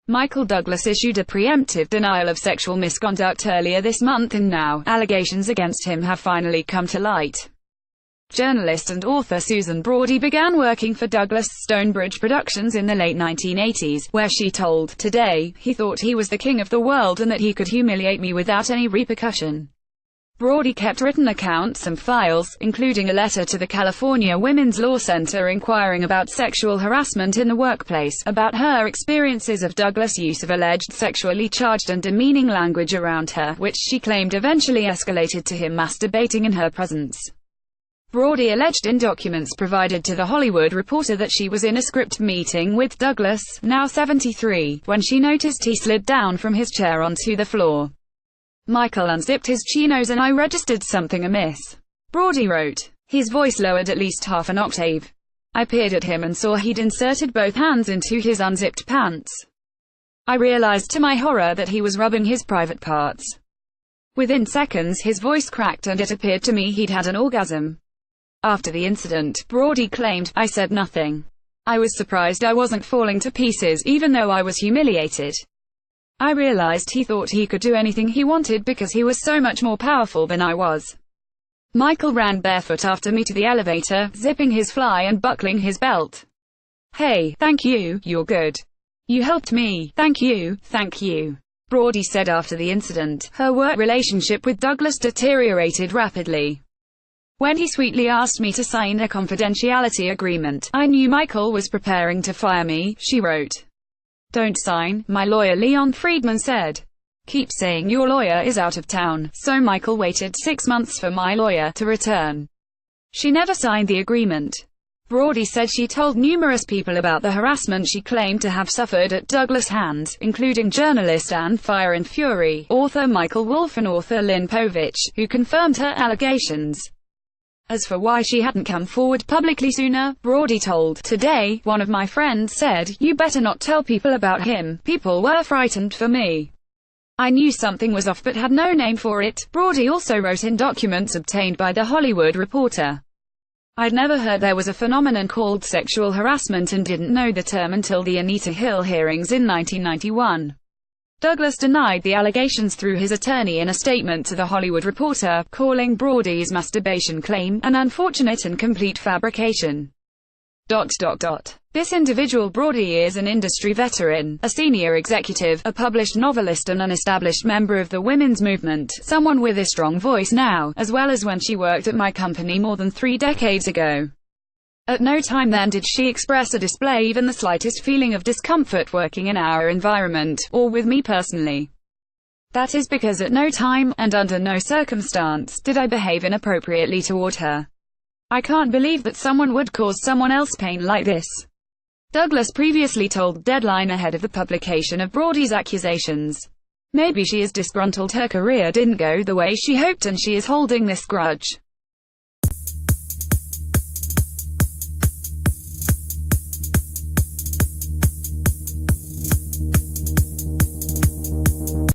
Michael Douglas issued a preemptive denial of sexual misconduct earlier this month, and now, allegations against him have finally come to light. Journalist and author Susan Braudy began working for Douglas Stonebridge Productions in the late 1980s, where she told Today he thought he was the king of the world and that he could humiliate me without any repercussion. Braudy kept written accounts and files, including a letter to the California Women's Law Center inquiring about sexual harassment in the workplace, about her experiences of Douglas' use of alleged sexually charged and demeaning language around her, which she claimed eventually escalated to him masturbating in her presence. Braudy alleged in documents provided to The Hollywood Reporter that she was in a script meeting with Douglas, now 73, when she noticed he slid down from his chair onto the floor. Michael unzipped his chinos and I registered something amiss, Braudy wrote. His voice lowered at least half an octave. I peered at him and saw he'd inserted both hands into his unzipped pants. I realized to my horror that he was rubbing his private parts. Within seconds his voice cracked and it appeared to me he'd had an orgasm. After the incident, Braudy claimed, I said nothing. I was surprised I wasn't falling to pieces even though I was humiliated. I realized he thought he could do anything he wanted because he was so much more powerful than I was. Michael ran barefoot after me to the elevator, zipping his fly and buckling his belt. Hey, thank you, you're good. You helped me, thank you, Braudy said after the incident. Her work relationship with Douglas deteriorated rapidly. When he sweetly asked me to sign a confidentiality agreement, I knew Michael was preparing to fire me, she wrote. Don't sign, my lawyer Leon Friedman said. Keep saying your lawyer is out of town, so Michael waited 6 months for my lawyer to return. She never signed the agreement. Braudy said she told numerous people about the harassment she claimed to have suffered at Douglas' hands, including journalist and Fire and Fury, author Michael Wolff and author Lynn Povich, who confirmed her allegations. As for why she hadn't come forward publicly sooner, Braudy told Today, one of my friends said, you better not tell people about him. People were frightened for me. I knew something was off but had no name for it. Braudy also wrote in documents obtained by The Hollywood Reporter. I'd never heard there was a phenomenon called sexual harassment and didn't know the term until the Anita Hill hearings in 1991. Douglas denied the allegations through his attorney in a statement to The Hollywood Reporter, calling Braudy's masturbation claim an unfortunate and complete fabrication. This individual Braudy is an industry veteran, a senior executive, a published novelist and an established member of the women's movement, someone with a strong voice now, as well as when she worked at my company more than 3 decades ago. At no time then did she express or display even the slightest feeling of discomfort working in our environment, or with me personally. That is because at no time, and under no circumstance, did I behave inappropriately toward her. I can't believe that someone would cause someone else pain like this. Douglas previously told Deadline ahead of the publication of Braudy's accusations. Maybe she is disgruntled, her career didn't go the way she hoped and she is holding this grudge.